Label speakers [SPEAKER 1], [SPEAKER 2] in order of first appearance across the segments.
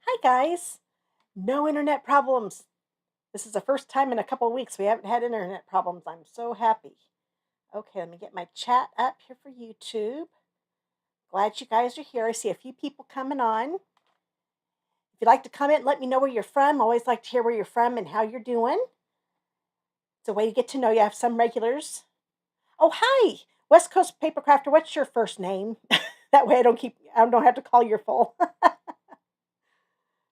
[SPEAKER 1] Hi guys. No internet problems. This is the first time in a couple of weeks we haven't had internet problems. I'm so happy. Okay, let me get my chat up here for YouTube. Glad you guys are here. I see a few people coming on. If you'd like to comment, let me know where you're from. I always like to hear where you're from and how you're doing. It's a way to get to know you. I have some regulars. Oh, hi, West Coast Paper Crafter. What's your first name? That way I don't have to call your full.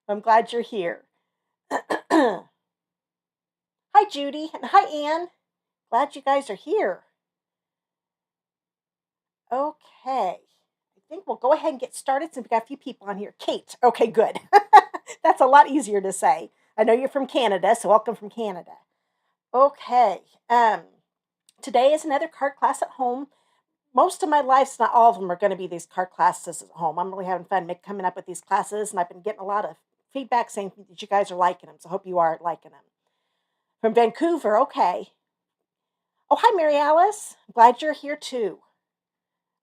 [SPEAKER 1] I'm glad you're here. Hi, Judy, and hi, Anne. Glad you guys are here. Okay. I think we'll go ahead and get started since we've got a few people on here. Kate. Okay, good. That's a lot easier to say. I know you're from Canada, so welcome from Canada. Okay. Today is another card class at home. Most of my lives, not all of them, are going to be these card classes at home. I'm really having fun coming up with these classes, and I've been getting a lot of feedback saying that you guys are liking them, so I hope you are liking them. From Vancouver, okay. Oh, hi, Mary Alice. Glad you're here too.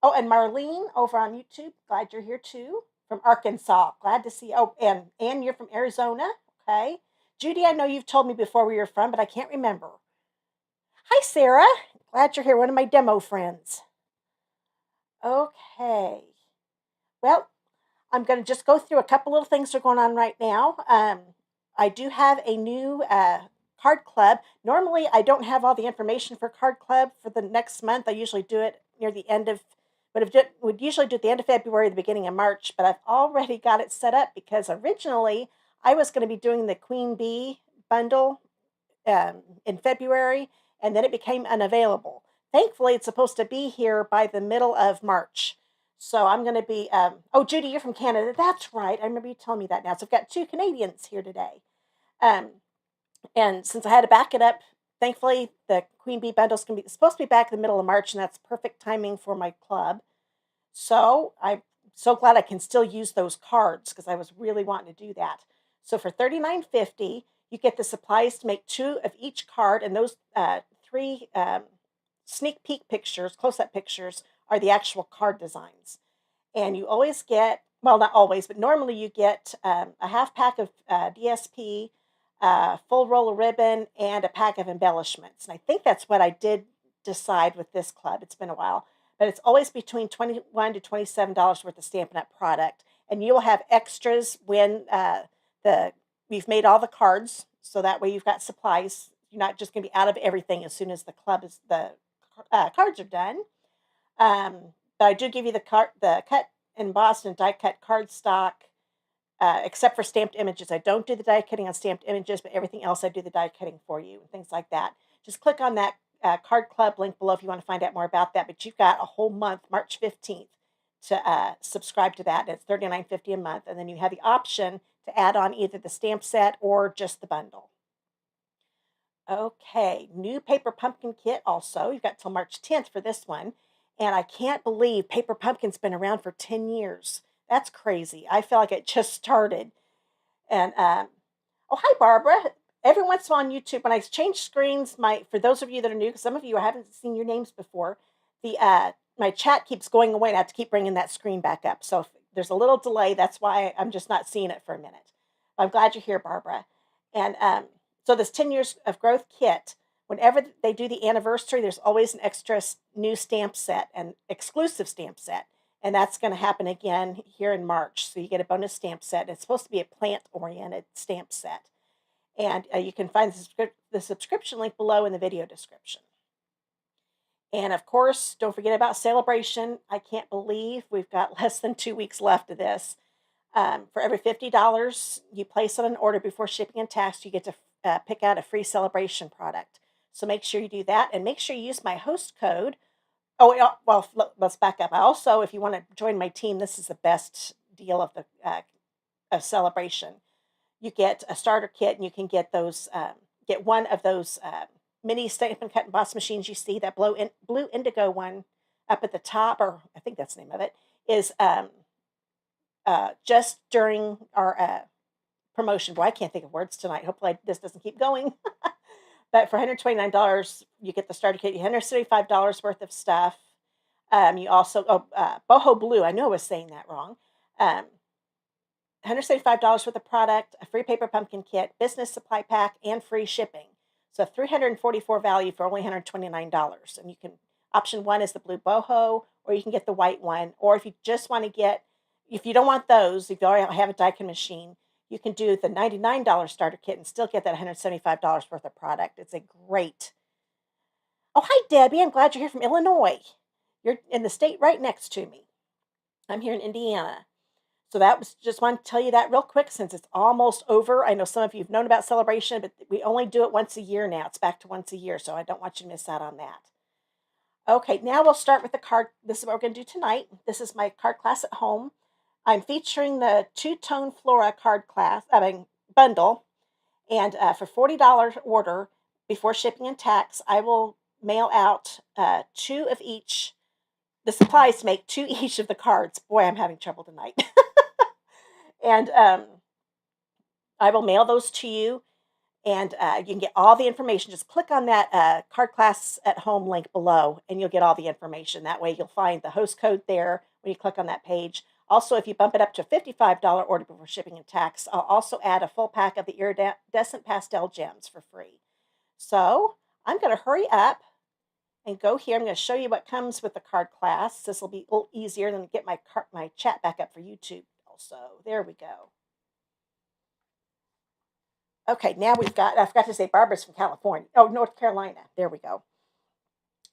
[SPEAKER 1] Oh, and Marlene over on YouTube, glad you're here too. From Arkansas, glad to see you. Oh, and Ann, you're from Arizona, okay. Judy, I know you've told me before where you're from, but I can't remember. Hi, Sarah, glad you're here, one of my demo friends. Okay, well, I'm going to just go through a couple little things that are going on right now. I do have a new card club. Normally, I don't have all the information for card club for the next month. I usually do it near the end of, would usually do it at the end of February, the beginning of March, but I've already got it set up because originally I was going to be doing the Queen Bee bundle in February, and then it became unavailable. Thankfully, it's supposed to be here by the middle of March. So I'm going to be, oh, Judy, you're from Canada. That's right. I remember you telling me that now. So I've got two Canadians here today. Um, and since I had to back it up, thankfully, the Queen Bee bundles can be supposed to be back in the middle of March, and that's perfect timing for my club. So I'm so glad I can still use those cards because I was really wanting to do that. So for $39.50, you get the supplies to make two of each card, and those three sneak peek pictures, close-up pictures, are the actual card designs. And you always get, well, not always, but normally you get a half pack of DSP, a full roll of ribbon, and a pack of embellishments. And I think that's what I did decide with this club. It's been a while, but it's always between $21 to $27 worth of Stampin' Up product. And you will have extras when we've made all the cards, so that way you've got supplies. You're not just going to be out of everything as soon as the cards are done. But I do give you the cut embossed and die cut cardstock, except for stamped images. I don't do the die cutting on stamped images, but everything else I do the die cutting for you and things like that. Just click on that card club link below if you want to find out more about that. But you've got a whole month, March 15th, to subscribe to that. It's $39.50 a month, and then you have the option to add on either the stamp set or just the bundle. Okay, new paper pumpkin kit also. You've got till March 10th for this one. And I can't believe Paper Pumpkin's been around for 10 years. That's crazy. I feel like it just started. And oh, hi, Barbara. Every once in a while on YouTube, when I change screens, for those of you that are new, because some of you I haven't seen your names before, the my chat keeps going away, and I have to keep bringing that screen back up. So if there's a little delay, that's why I'm just not seeing it for a minute. I'm glad you're here, Barbara. And so this 10 years of growth kit, whenever they do the anniversary, there's always an extra new stamp set and exclusive stamp set. And that's going to happen again here in March. So you get a bonus stamp set. It's supposed to be a plant-oriented stamp set. And you can find the subscription link below in the video description. And of course, don't forget about Celebration. I can't believe we've got less than 2 weeks left of this. For every $50 you place on an order before shipping and tax, you get to pick out a free Celebration product. So make sure you do that, and make sure you use my host code. Oh, well, let's back up. I also, if you want to join my team, this is the best deal of the Celebration. You get a starter kit, and you can get those. Get one of those mini Stampin' Cut and Boss machines you see. That blue indigo one up at the top, or I think that's the name of it, is just during our promotion. Boy, I can't think of words tonight. Hopefully this doesn't keep going. But for $129, you get the starter kit. $175 worth of stuff. You also, boho blue. I know I was saying that wrong. $175 worth of product, a free paper pumpkin kit, business supply pack, and free shipping. So $344 value for only $129. And you can, option one is the blue boho, or you can get the white one. Or if you just want to get, if you don't want those, if you already have a die-cut machine, you can do the $99 starter kit and still get that $175 worth of product. It's a great. Oh, hi, Debbie. I'm glad you're here from Illinois. You're in the state right next to me. I'm here in Indiana. So that was just wanted to tell you that real quick since it's almost over. I know some of you have known about Celebration, but we only do it once a year now. It's back to once a year, so I don't want you to miss out on that. Okay, now we'll start with the card. This is what we're going to do tonight. This is my card class at home. I'm featuring the Two-Tone Flora bundle, and for $40 order before shipping and tax, I will mail out 2 of each. The supplies to make 2 each of the cards. Boy, I'm having trouble tonight. And I will mail those to you, and you can get all the information. Just click on that card class at home link below, and you'll get all the information. That way you'll find the host code there when you click on that page. Also, if you bump it up to a $55 order before shipping and tax, I'll also add a full pack of the Iridescent Pastel Gems for free. So I'm going to hurry up and go here. I'm going to show you what comes with the card class. This will be a little easier than get my chat back up for YouTube. So there we go. Okay, now we've got, I forgot to say Barbara's from California. Oh, North Carolina. There we go.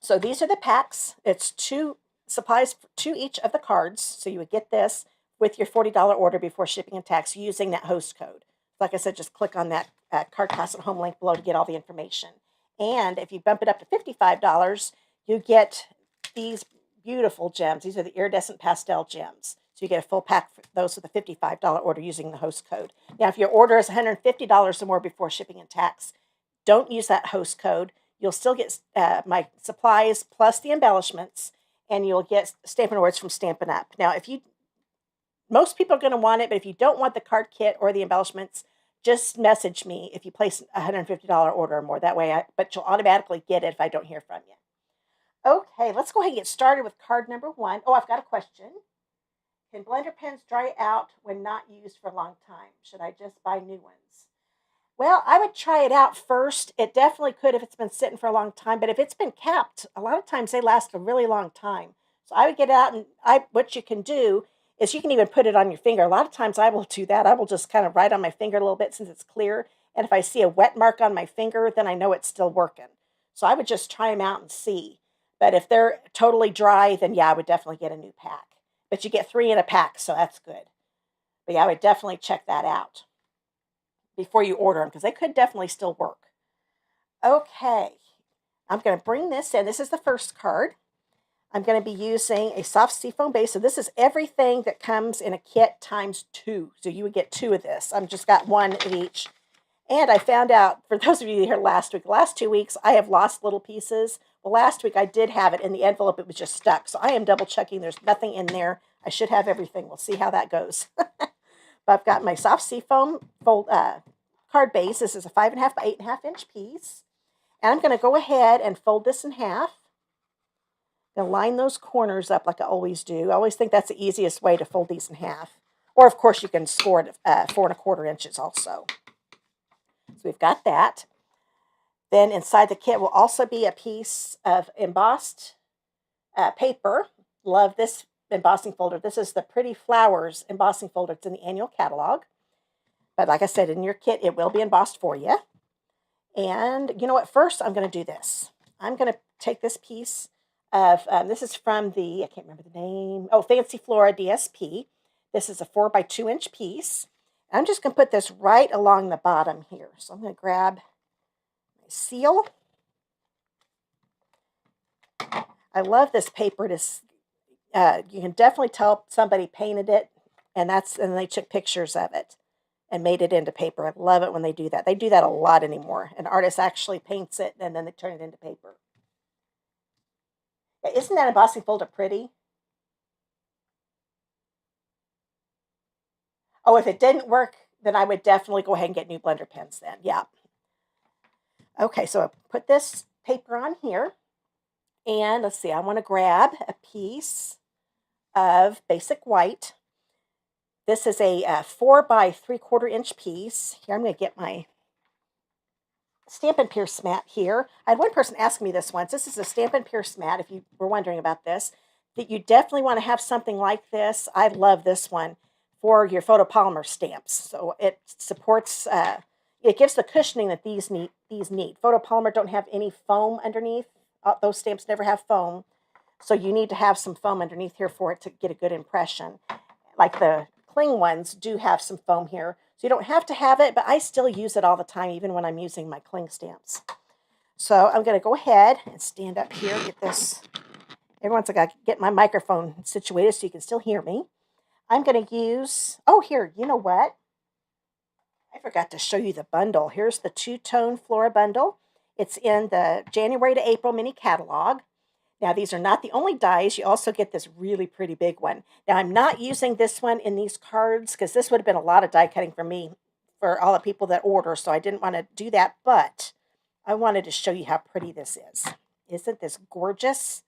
[SPEAKER 1] So these are the packs. It's 2 supplies, 2 each of the cards. So you would get this with your $40 order before shipping and tax using that host code. Like I said, just click on that card class at home link below to get all the information. And if you bump it up to $55, you get these beautiful gems. These are the Iridescent Pastel Gems. So you get a full pack for those with a $55 order using the host code. Now, if your order is $150 or more before shipping and tax, don't use that host code. You'll still get my supplies plus the embellishments, and you'll get Stampin' Awards from Stampin' Up. Now, most people are going to want it, but if you don't want the card kit or the embellishments, just message me if you place a $150 order or more. That way, but you'll automatically get it if I don't hear from you. Okay, let's go ahead and get started with card number 1. Oh, I've got a question. Can blender pens dry out when not used for a long time? Should I just buy new ones? Well, I would try it out first. It definitely could if it's been sitting for a long time, but if it's been capped, a lot of times they last a really long time. So I would get it out, and what you can do is you can even put it on your finger. A lot of times I will do that. I will just kind of write on my finger a little bit since it's clear, and if I see a wet mark on my finger, then I know it's still working. So I would just try them out and see. But if they're totally dry, then yeah, I would definitely get a new pack. But you get 3 in a pack, so that's good. But yeah, I would definitely check that out before you order them, because they could definitely still work. Okay, I'm going to bring this in. This is the first card. I'm going to be using a soft seafoam base. So this is everything that comes in a kit times 2. So you would get 2 of this. I've just got 1 of each. And I found out, for those of you here last week, the last 2 weeks, I have lost little pieces. Well, last week I did have it in the envelope. It was just stuck. So I am double checking. There's nothing in there. I should have everything. We'll see how that goes. But I've got my soft seafoam card base. This is a 5.5 by 8.5 inch piece. And I'm going to go ahead and fold this in half. I'm going to line those corners up like I always do. I always think that's the easiest way to fold these in half. Or, of course, you can score it 4.25 inches also. So we've got that. Then inside the kit will also be a piece of embossed paper. Love this embossing folder. This is the Pretty Flowers embossing folder. It's in the annual catalog. But like I said, in your kit, it will be embossed for you. And you know what? First, I'm going to do this. I'm going to take this piece of, this is from the, I can't remember the name, Fancy Flora DSP. This is a 4 by 2 inch piece. I'm just going to put this right along the bottom here. So I'm going to grab my seal. I love this paper. You can definitely tell somebody painted it, and they took pictures of it and made it into paper. I love it when they do that. They do that a lot anymore. An artist actually paints it, and then they turn it into paper. Isn't that embossing folder pretty? Oh, if it didn't work, then I would definitely go ahead and get new blender pens then. Yeah. Okay, so I put this paper on here. And let's see, I want to grab a piece of basic white. This is a 4 by 3/4 inch piece. Here, I'm going to get my Stampin' Pierce mat here. I had one person ask me this once. This is a Stampin' Pierce mat, if you were wondering about this, that you definitely want to have something like this. I love this one for your photopolymer stamps. So it supports, it gives the cushioning that these need. Photopolymer don't have any foam underneath. Those stamps never have foam. So you need to have some foam underneath here for it to get a good impression. Like the cling ones do have some foam here. So you don't have to have it, but I still use it all the time, even when I'm using my cling stamps. So I'm going to go ahead and stand up here, get this. Every once I got to get my microphone situated so you can still hear me. I'm going to use, oh, here, you know what? I forgot to show you the bundle. Here's the Two-Tone Flora Bundle. It's in the January to April mini catalog. Now, these are not the only dies. You also get this really pretty big one. Now, I'm not using this one in these cards because this would have been a lot of die cutting for me, for all the people that order, so I didn't want to do that, but I wanted to show you how pretty this is. Isn't this gorgeous?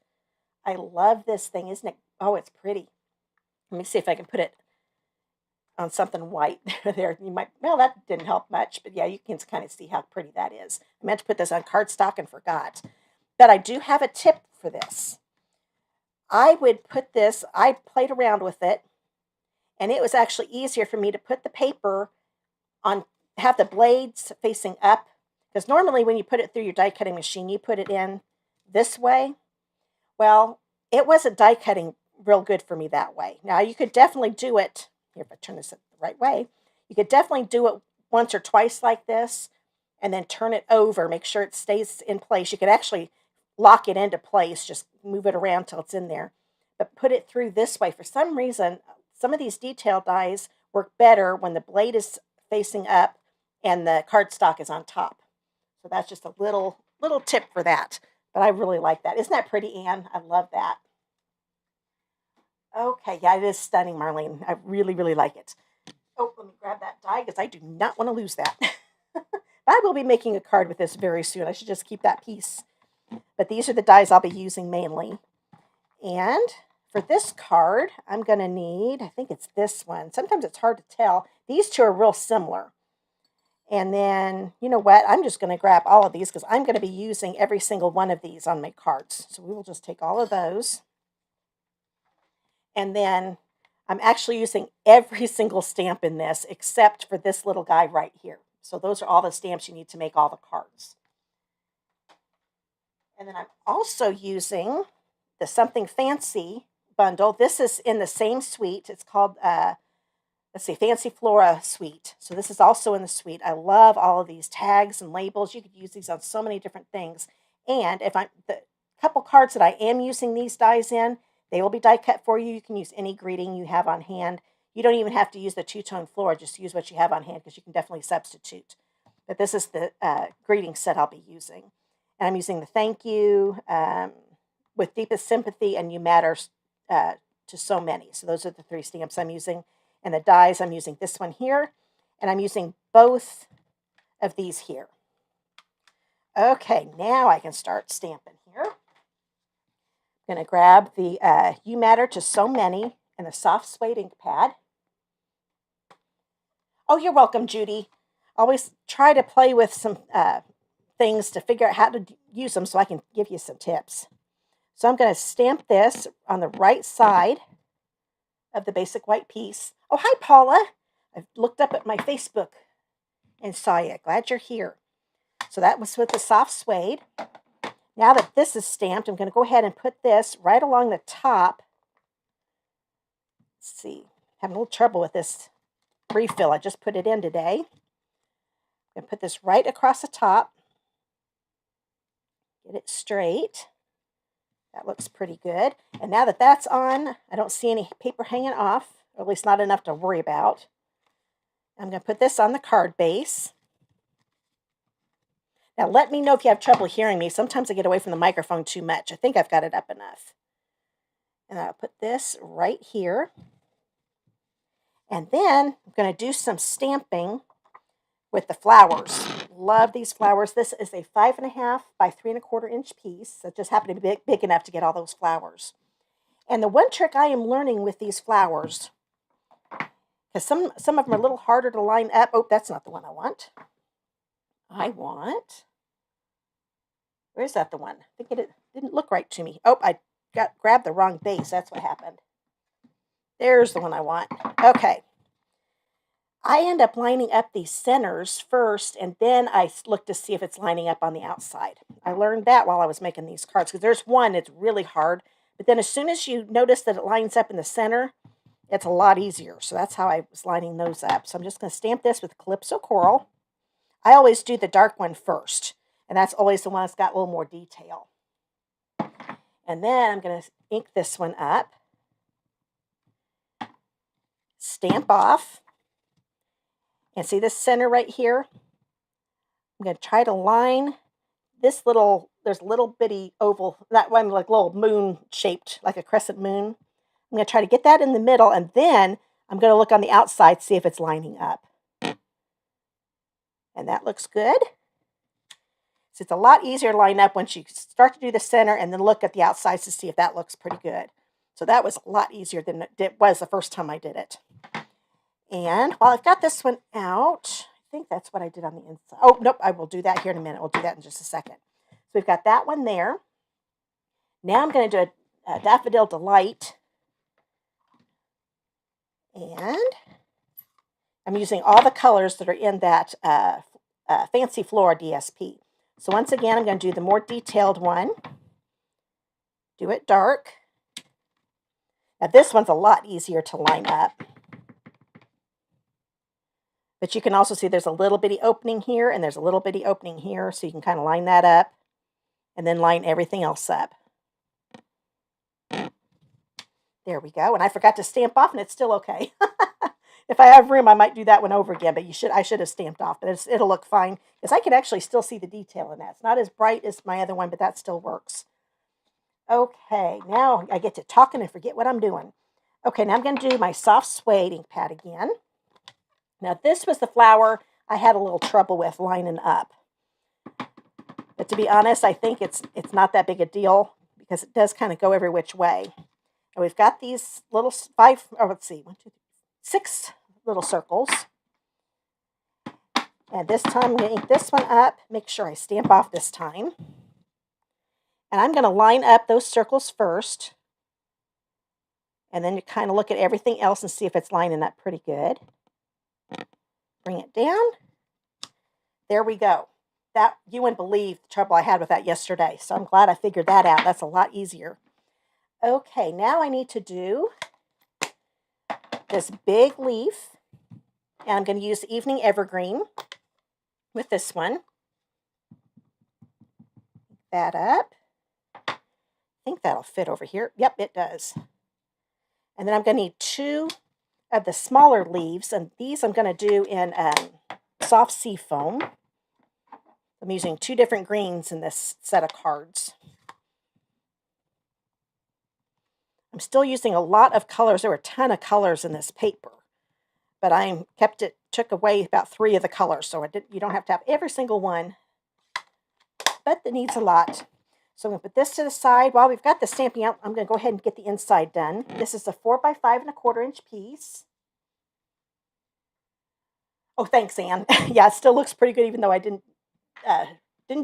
[SPEAKER 1] I love this thing, isn't it? Oh, it's pretty. Let me see if I can put it on something white there. You might, well, that didn't help much, but yeah, you can kind of see how pretty that is. I meant to put this on cardstock and forgot. But I do have a tip for this. I would put this, I played around with it, and it was actually easier for me to put the paper on, have the blades facing up, because normally when you put it through your die cutting machine, you put it in this way. Well, it wasn't die cutting real good for me that way. Now, you could definitely do it, here, if I turn this the right way, you could definitely do it once or twice like this, and then turn it over, make sure it stays in place. You could actually lock it into place, just move it around till it's in there. But put it through this way. For some reason, some of these detail dies work better when the blade is facing up and the cardstock is on top. So that's just a little tip for that. But I really like that. Isn't that pretty, Anne? I love that. Okay, yeah, it is stunning, Marlene. I really, really like it. Oh, let me grab that die because I do not want to lose that. I will be making a card with this very soon. I should just keep that piece. But these are the dies I'll be using mainly. And for this card, I'm going to need, I think it's this one. Sometimes it's hard to tell. These two are real similar. And then, you know what? I'm just going to grab all of these because I'm going to be using every single one of these on my cards. So we will just take all of those. And then I'm actually using every single stamp in this except for this little guy right here. So those are all the stamps you need to make all the cards. And then I'm also using the Something Fancy bundle. This is in the same suite. It's called, let's see, Fancy Flora Suite. So this is also in the suite. I love all of these tags and labels. You could use these on so many different things. And if the couple cards that I am using these dies in, they will be die cut for you. You can use any greeting you have on hand. You don't even have to use the Two-Tone Flora. Just use what you have on hand because you can definitely substitute. But this is the greeting set I'll be using. And I'm using the Thank You, With Deepest Sympathy, and You Matter to So Many. So those are the three stamps I'm using. And the dies, I'm using this one here. And I'm using both of these here. Okay, now I can start stamping here. I'm going to grab the You Matter to So Many and the soft suede ink pad. Oh, you're welcome, Judy. Always try to play with some things to figure out how to use them so I can give you some tips. So I'm going to stamp this on the right side of the basic white piece. Oh, hi, Paula. I've looked up at my Facebook and saw you. Glad you're here. So that was with the soft suede. Now that this is stamped, I'm going to go ahead and put this right along the top. Let's see. Having a little trouble with this refill. I just put it in today. I'm going to put this right across the top. Get it straight. That looks pretty good. And now that that's on, I don't see any paper hanging off, or at least not enough to worry about. I'm going to put this on the card base. Now let me know if you have trouble hearing me. Sometimes I get away from the microphone too much. I think I've got it up enough. And I'll put this right here. And then I'm going to do some stamping with the flowers. Love these flowers. This is a 5.5 by 3.25 inch piece. It just happened to be big enough to get all those flowers. And the one trick I am learning with these flowers because some of them are a little harder to line up. Oh, that's not the one I want. Where's that the one? I think it didn't look right to me. Oh, I grabbed the wrong base. That's what happened. There's the one I want. Okay. I end up lining up these centers first, and then I look to see if it's lining up on the outside. I learned that while I was making these cards, because there's one that's really hard, but then as soon as you notice that it lines up in the center, it's a lot easier. So that's how I was lining those up. So I'm just going to stamp this with Calypso Coral. I always do the dark one first, and that's always the one that's got a little more detail. And then I'm going to ink this one up, stamp off. And see this center right here? I'm going to try to line this there's a little bitty oval, that one like little moon shaped, like a crescent moon. I'm going to try to get that in the middle, and then I'm going to look on the outside, see if it's lining up. And that looks good. So it's a lot easier to line up once you start to do the center and then look at the outsides to see if that looks pretty good. So that was a lot easier than it was the first time I did it. And while I've got this one out, I think that's what I did on the inside. Oh, nope, I will do that here in a minute. We'll do that in just a second. So we've got that one there. Now I'm going to do a Daffodil Delight. And I'm using all the colors that are in that Fancy Flora DSP. So once again, I'm going to do the more detailed one. Do it dark. Now this one's a lot easier to line up. But you can also see there's a little bitty opening here and there's a little bitty opening here, so you can kind of line that up and then line everything else up. There we go. And I forgot to stamp off, and it's still okay. If I have room, I might do that one over again, but I should have stamped off, but it'll look fine because I can actually still see the detail in that. It's not as bright as my other one, but that still works. Okay, now I get to talking and forget what I'm doing. Okay, now I'm going to do my soft suede ink pad again. Now, this was the flower I had a little trouble with lining up. But to be honest, I think it's not that big a deal because it does kind of go every which way. And we've got these little 6 little circles. And this time I'm going to ink this one up, make sure I stamp off this time. And I'm going to line up those circles first. And then you kind of look at everything else and see if it's lining up pretty good. Bring it down. There we go. That, you wouldn't believe the trouble I had with that yesterday. So I'm glad I figured that out. That's a lot easier. Okay, now I need to do this big leaf. And I'm going to use Evening Evergreen with this one. That up. I think that'll fit over here. Yep, it does. And then I'm going to need 2 of the smaller leaves, and these I'm going to do in soft sea foam. I'm using 2 different greens in this set of cards. I'm still using a lot of colors. There were a ton of colors in this paper, but I took away about 3 of the colors, so you don't have to have every single one, but it needs a lot. So I'm going to put this to the side. While we've got the stamping out, I'm going to go ahead and get the inside done. This is a 4x5 1/4 inch piece. Oh, thanks, Anne. Yeah, it still looks pretty good, even though I didn't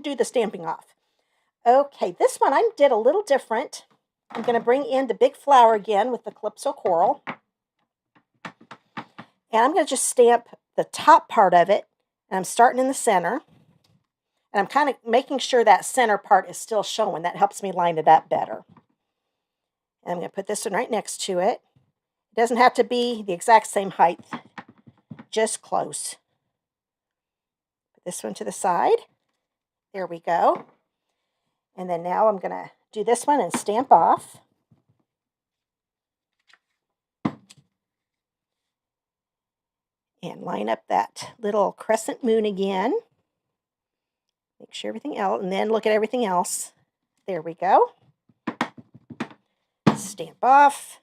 [SPEAKER 1] do the stamping off. Okay, this one I did a little different. I'm going to bring in the big flower again with the Calypso Coral. And I'm going to just stamp the top part of it. And I'm starting in the center. And I'm kind of making sure that center part is still showing. That helps me line it up better. And I'm going to put this one right next to it. It doesn't have to be the exact same height. Just close. Put this one to the side. There we go. And then now I'm going to do this one and stamp off. And line up that little crescent moon again. Make sure everything else, and then look at everything else. There we go. Stamp off.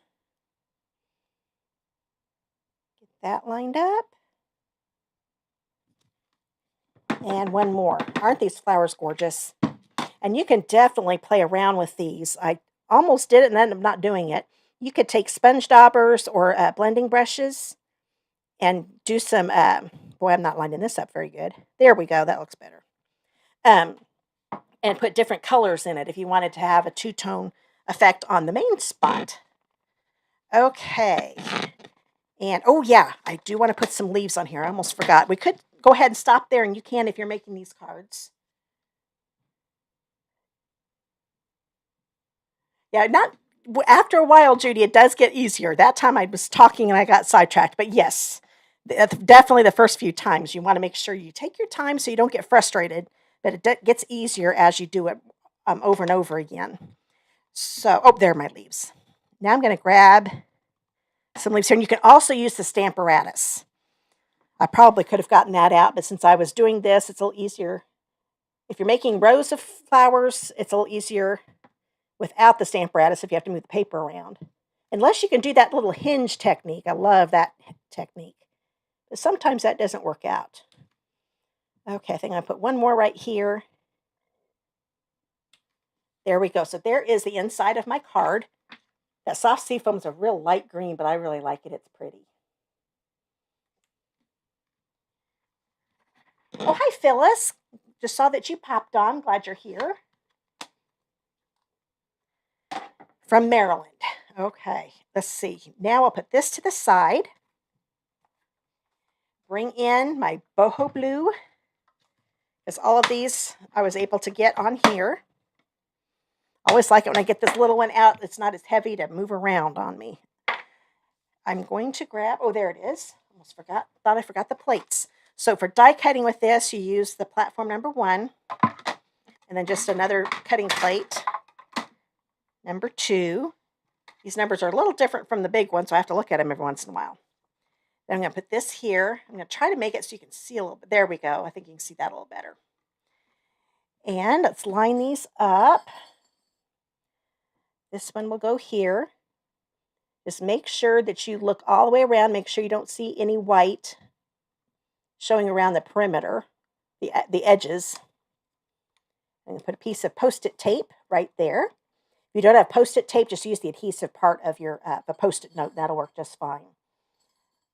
[SPEAKER 1] Get that lined up. And one more. Aren't these flowers gorgeous? And you can definitely play around with these. I almost did it and ended up not doing it. You could take sponge daubers or blending brushes and do some, boy, I'm not lining this up very good. There we go. That looks better. Um, and put different colors in it if you wanted to have a two-tone effect on the main spot. Okay. And, oh yeah, I do want to put some leaves on here. I almost forgot. We could go ahead and stop there, and you can if you're making these cards. Yeah, not after a while, Judy, it does get easier. That time I was talking and I got sidetracked. But yes, definitely the first few times. You want to make sure you take your time so you don't get frustrated, but it gets easier as you do it over and over again. So, oh, there are my leaves. Now I'm going to grab some leaves here. And you can also use the Stamparatus. I probably could have gotten that out, but since I was doing this, it's a little easier. If you're making rows of flowers, it's a little easier without the Stamparatus if you have to move the paper around. Unless you can do that little hinge technique. I love that technique. But sometimes that doesn't work out. Okay, I think I'm going to put one more right here. There we go. So there is the inside of my card. That soft seafoam is a real light green, but I really like it. It's pretty. Oh, hi, Phyllis. Just saw that you popped on. Glad you're here. From Maryland. Okay, let's see. Now I'll put this to the side. Bring in my boho blue, because all of these I was able to get on here. I always like it when I get this little one out. It's not as heavy to move around on me. I'm going to grab, oh, there it is. Almost forgot. Thought I forgot the plates. So for die cutting with this, you use the platform number 1, and then just another cutting plate, number 2. These numbers are a little different from the big one, so I have to look at them every once in a while. Then I'm going to put this here. I'm going to try to make it so you can see a little bit. There we go. I think you can see that a little better. And let's line these up. This one will go here. Just make sure that you look all the way around. Make sure you don't see any white showing around the perimeter, the edges. I'm going to put a piece of Post-it tape right there. If you don't have Post-it tape, just use the adhesive part of your the Post-it note. That'll work just fine.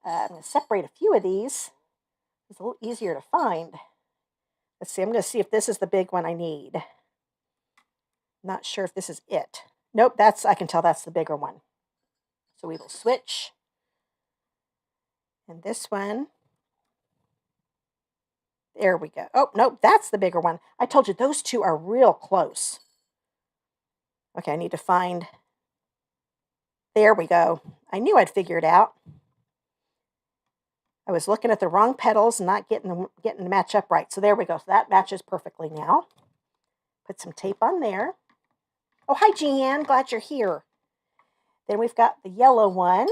[SPEAKER 1] I'm going to separate a few of these. It's a little easier to find. Let's see. I'm going to see if this is the big one I need. Not sure if this is it. Nope, I can tell that's the bigger one. So we will switch. And this one. There we go. Oh, nope, that's the bigger one. I told you those two are real close. Okay, I need to find. There we go. I knew I'd figure it out. I was looking at the wrong petals and not getting them to match up right. So there we go. So that matches perfectly now. Put some tape on there. Oh, hi, Jeanne. Glad you're here. Then we've got the yellow one.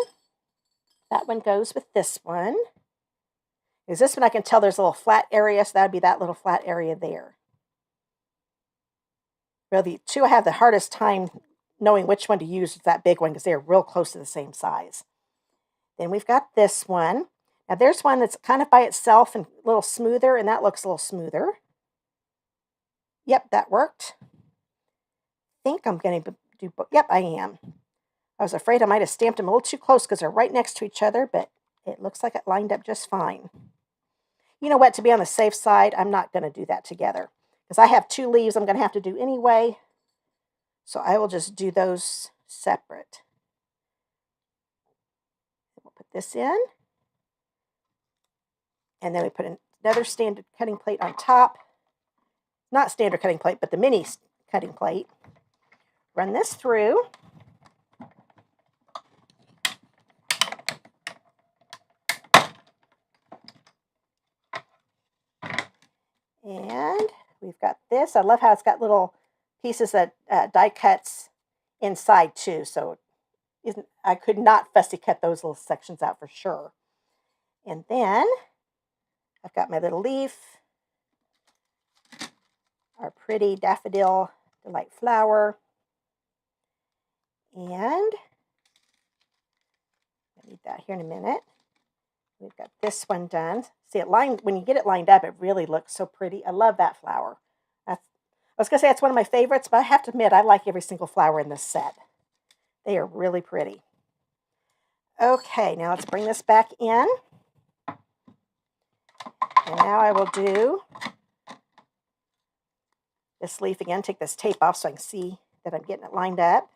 [SPEAKER 1] That one goes with this one. Is this one I can tell there's a little flat area, so that would be that little flat area there. Well, the two I have the hardest time knowing which one to use is that big one because they're real close to the same size. Then we've got this one. Now there's one that's kind of by itself and a little smoother, and that looks a little smoother. Yep, that worked. I think I'm going to do, yep, I am. I was afraid I might have stamped them a little too close because they're right next to each other, but it looks like it lined up just fine. You know what, to be on the safe side, I'm not going to do that together because I have 2 leaves I'm going to have to do anyway. So I will just do those separate. We'll put this in. And then we put another standard cutting plate on top. Not standard cutting plate, but the mini cutting plate. Run this through. And we've got this. I love how it's got little pieces that die cuts inside too. So I could not fussy cut those little sections out for sure. And then I've got my little leaf, our pretty daffodil delight flower, and I need that here in a minute. We've got this one done. See, it lined, when you get it lined up, it really looks so pretty. I love that flower. I was going to say it's one of my favorites, but I have to admit, I like every single flower in this set. They are really pretty. Okay, now let's bring this back in. And now I will do this leaf again. Take this tape off so I can see that I'm getting it lined up.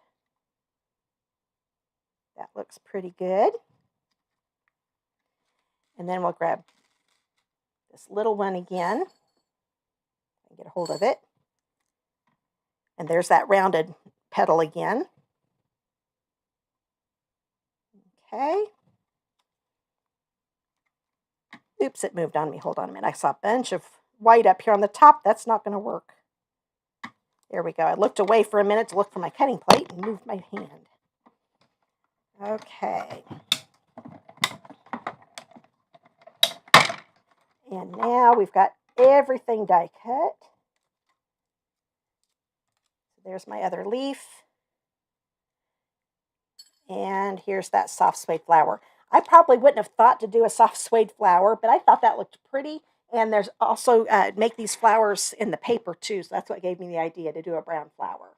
[SPEAKER 1] That looks pretty good. And then we'll grab this little one again and get a hold of it. And there's that rounded petal again. Okay. Oops, it moved on me. Hold on a minute. I saw a bunch of white up here on the top. That's not going to work. There we go. I looked away for a minute to look for my cutting plate and moved my hand. Okay. And now we've got everything die cut. There's my other leaf. And here's that soft suede flower. I probably wouldn't have thought to do a soft suede flower, but I thought that looked pretty. And there's also, make these flowers in the paper too. So that's what gave me the idea to do a brown flower.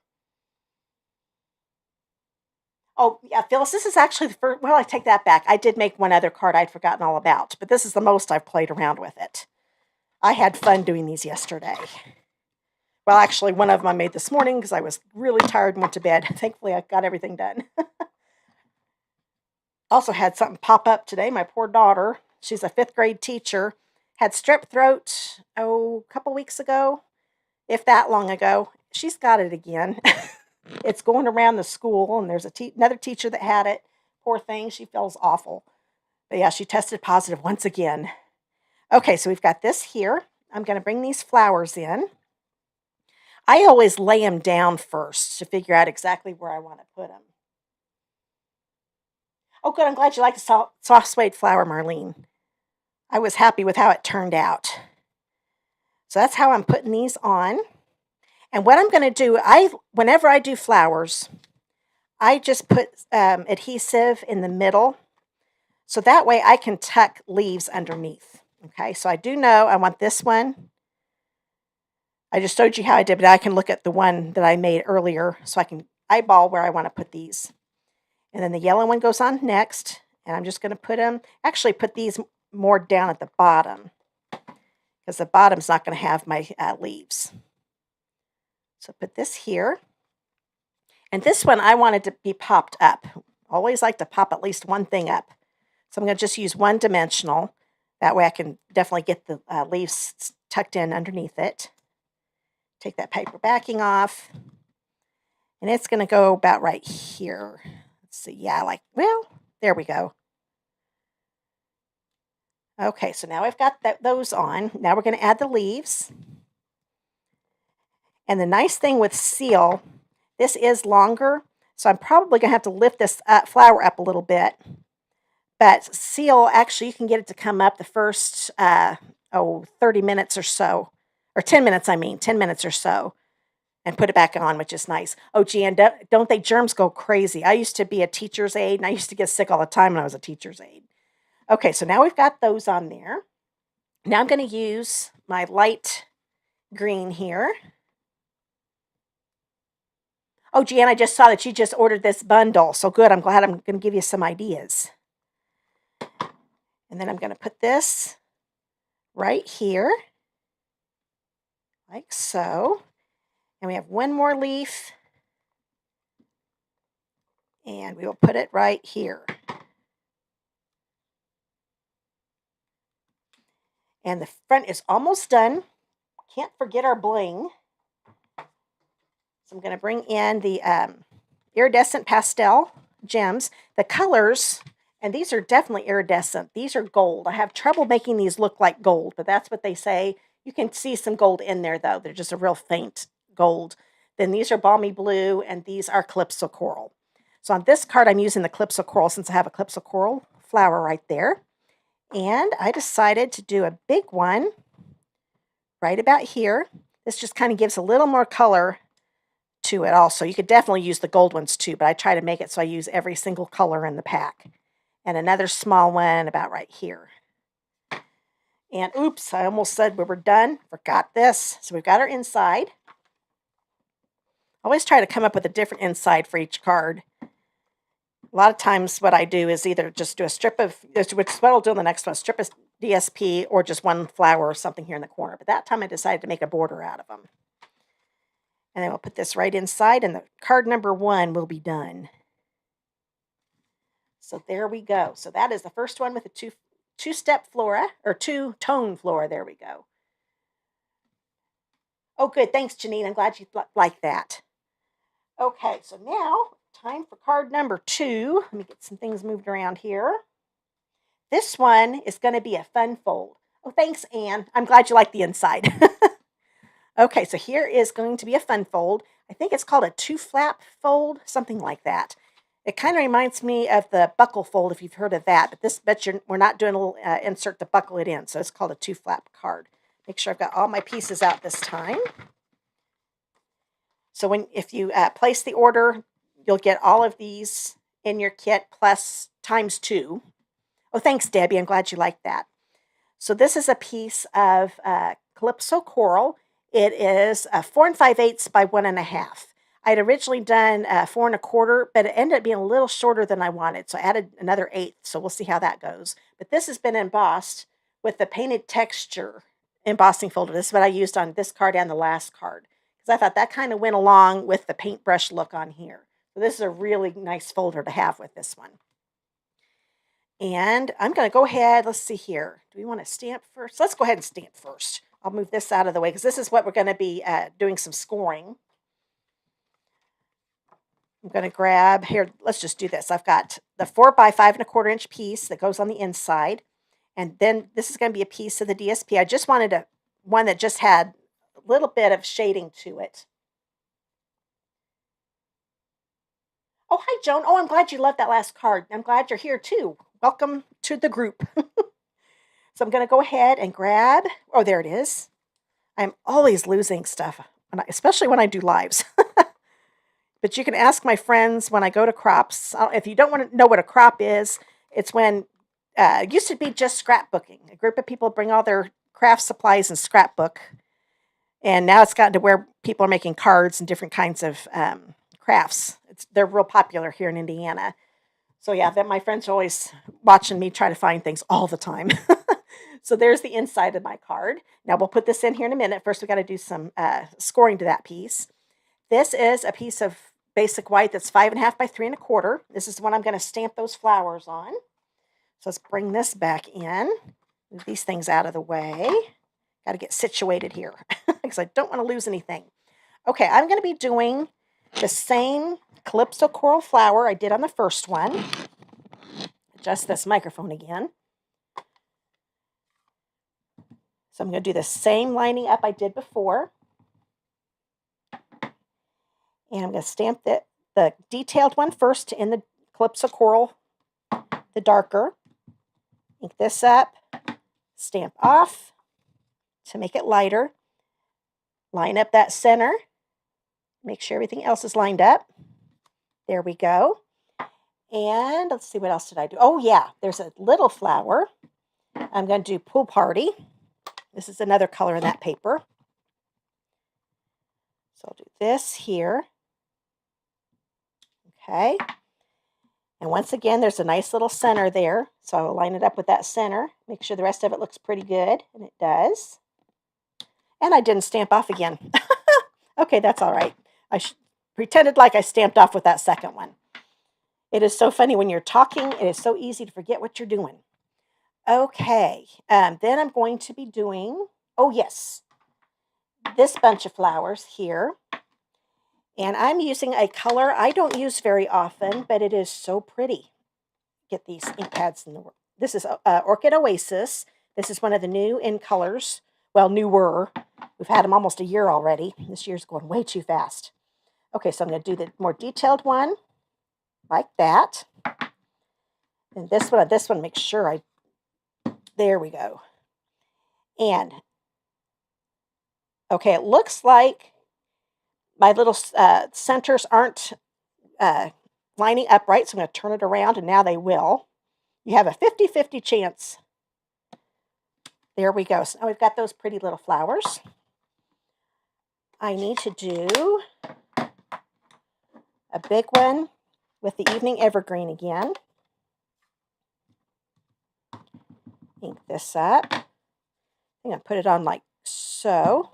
[SPEAKER 1] Oh, yeah, Phyllis, this is actually the first, well, I take that back. I did make one other card I'd forgotten all about, but this is the most I've played around with it. I had fun doing these yesterday. Well, actually, one of them I made this morning because I was really tired and went to bed. Thankfully, I got everything done. Also had something pop up today. My poor daughter, she's a 5th grade teacher, had strep throat, a couple weeks ago, if that long ago. She's got it again. It's going around the school, and there's another teacher that had it. Poor thing, she feels awful. But yeah, she tested positive once again. Okay, so we've got this here. I'm going to bring these flowers in. I always lay them down first to figure out exactly where I want to put them. Oh, good. I'm glad you like the soft suede flower, Marlene. I was happy with how it turned out. So that's how I'm putting these on. And what I'm going to do, whenever I do flowers, I just put adhesive in the middle. So that way I can tuck leaves underneath. Okay, so I do know I want this one. I just showed you how I did, but I can look at the one that I made earlier so I can eyeball where I want to put these. And then the yellow one goes on next. And I'm just going to put these more down at the bottom because the bottom's not going to have my leaves. So put this here. And this one I wanted to be popped up. Always like to pop at least one thing up. So I'm going to just use one dimensional. That way I can definitely get the leaves tucked in underneath it. Take that paper backing off. And it's going to go about right here. Let's see. Yeah, there we go. Okay, so now I've got those on. Now we're going to add the leaves. And the nice thing with seal, this is longer, so I'm probably going to have to lift this flower up a little bit. But seal, actually, you can get it to come up the first, 30 minutes or so. Or 10 minutes, 10 minutes or so. And put it back on, which is nice. Oh, gee, and don't they germs go crazy? I used to be a teacher's aide, and I used to get sick all the time when I was a teacher's aide. Okay, so now we've got those on there. Now I'm going to use my light green here. Oh, Jan, I just saw that you just ordered this bundle. So good. I'm glad. I'm going to give you some ideas. And then I'm going to put this right here, like so. And we have one more leaf. And we will put it right here. And the front is almost done. Can't forget our bling. So I'm going to bring in the Iridescent Pastel Gems. The colors, and these are definitely iridescent. These are gold. I have trouble making these look like gold, but that's what they say. You can see some gold in there, though. They're just a real faint gold. Then these are Balmy Blue, and these are Calypso Coral. So on this card, I'm using the Calypso Coral since I have a Calypso Coral flower right there. And I decided to do a big one right about here. This just kind of gives a little more color to it also. You could definitely use the gold ones too, but I try to make it so I use every single color in the pack. And another small one about right here. And oops, I almost said we were done. Forgot this. So we've got our inside. I always try to come up with a different inside for each card. A lot of times what I do is either just do a strip of, which is what I'll do in the next one, strip a DSP or just one flower or something here in the corner. But that time I decided to make a border out of them. And then we'll put this right inside, and the card number 1 will be done. So there we go. So that is the first one with a two-step flora, or two-tone flora. There we go. Oh, good. Thanks, Janine. I'm glad you like that. Okay, so now time for card number 2. Let me get some things moved around here. This one is going to be a fun fold. Oh, thanks, Anne. I'm glad you like the inside. Okay, so here is going to be a fun fold. I think it's called a 2-flap fold, something like that. It kind of reminds me of the buckle fold, if you've heard of that. But we're not doing a little insert to buckle it in, so it's called a 2-flap card. Make sure I've got all my pieces out this time. So if you place the order, you'll get all of these in your kit plus times 2. Oh, thanks, Debbie. I'm glad you liked that. So this is a piece of Calypso Coral. It is 4 5/8 by 1 1/2. I'd originally done 4 1/4, but it ended up being a little shorter than I wanted, so I added another 1/8. So we'll see how that goes. But this has been embossed with the painted texture embossing folder. This is what I used on this card and the last card, because I thought that kind of went along with the paintbrush look on here. So this is a really nice folder to have with this one. And I'm going to go ahead. Let's see here. Do we want to stamp first? Let's go ahead and stamp first. I'll move this out of the way because this is what we're going to be doing some scoring. I'm going to grab here. Let's just do this. I've got the 4 by 5 1/4 inch piece that goes on the inside. And then this is going to be a piece of the DSP. I just wanted one that just had a little bit of shading to it. Oh, hi, Joan. Oh, I'm glad you loved that last card. I'm glad you're here, too. Welcome to the group. So I'm going to go ahead and grab, oh, there it is. I'm always losing stuff, especially when I do lives. But you can ask my friends when I go to crops. If you don't want to know what a crop is, it's when it used to be just scrapbooking. A group of people bring all their craft supplies and scrapbook. And now it's gotten to where people are making cards and different kinds of crafts. They're real popular here in Indiana. So yeah, my friends are always watching me try to find things all the time. So there's the inside of my card. Now we'll put this in here in a minute. First, we got to do some scoring to that piece. This is a piece of basic white that's 5 1/2 by 3 1/4. This is the one I'm going to stamp those flowers on. So let's bring this back in. Move these things out of the way. Got to get situated here because I don't want to lose anything. Okay, I'm going to be doing the same Calypso Coral flower I did on the first one. Adjust this microphone again. So I'm going to do the same lining up I did before. And I'm going to stamp the detailed one first in the Calypso Coral, the darker. Ink this up, stamp off to make it lighter. Line up that center. Make sure everything else is lined up. There we go. And let's see, what else did I do? Oh, yeah, there's a little flower. I'm going to do Pool Party. This is another color in that paper. So I'll do this here. Okay. And once again, there's a nice little center there. So I'll line it up with that center. Make sure the rest of it looks pretty good. And it does. And I didn't stamp off again. Okay, that's all right. I pretended like I stamped off with that second one. It is so funny when you're talking. It is so easy to forget what you're doing. Okay, then I'm going to be doing, oh yes, this bunch of flowers here. And I'm using a color I don't use very often, but it is so pretty. Get these ink pads in the work. This is Orchid Oasis. This is one of the new in colors. Well, newer. We've had them almost a year already. This year's going way too fast. Okay, so I'm going to do the more detailed one, like that. And this one, make sure there we go. And, okay, it looks like my little centers aren't lining up right, so I'm going to turn it around, and now they will. You have a 50-50 chance. There we go. So now we've got those pretty little flowers. I need to do a big one with the Evening Evergreen again. Ink this up. I'm going to put it on like so.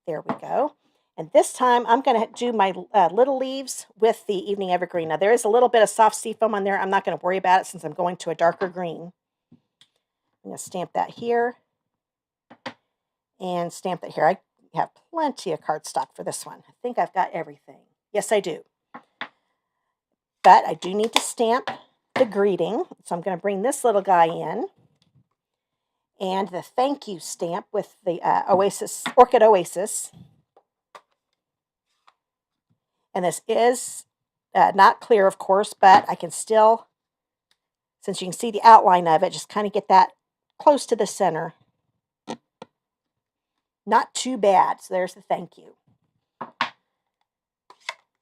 [SPEAKER 1] There we go. And this time I'm going to do my little leaves with the Evening Evergreen. Now there is a little bit of soft seafoam on there. I'm not going to worry about it since I'm going to a darker green. I'm going to stamp that here and stamp that here. I have plenty of cardstock for this one. I think I've got everything. Yes, I do. But I do need to stamp the greeting. So I'm going to bring this little guy in. And the thank you stamp with the Orchid Oasis. And this is not clear, of course, but I can still, since you can see the outline of it, just kind of get that close to the center. Not too bad. So there's the thank you.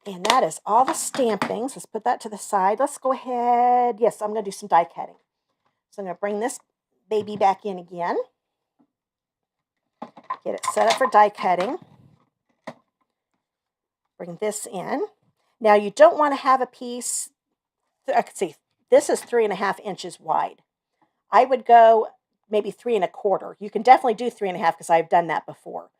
[SPEAKER 1] And that is all the stampings. Let's put that to the side. Let's go ahead. Yes, I'm going to do some die cutting. So I'm going to bring this baby back in again. Get it set up for die cutting. Bring this in. Now you don't want to have a piece, I can see, this is 3.5 inches wide. I would go maybe 3 1/4. You can definitely do 3.5 because I've done that before.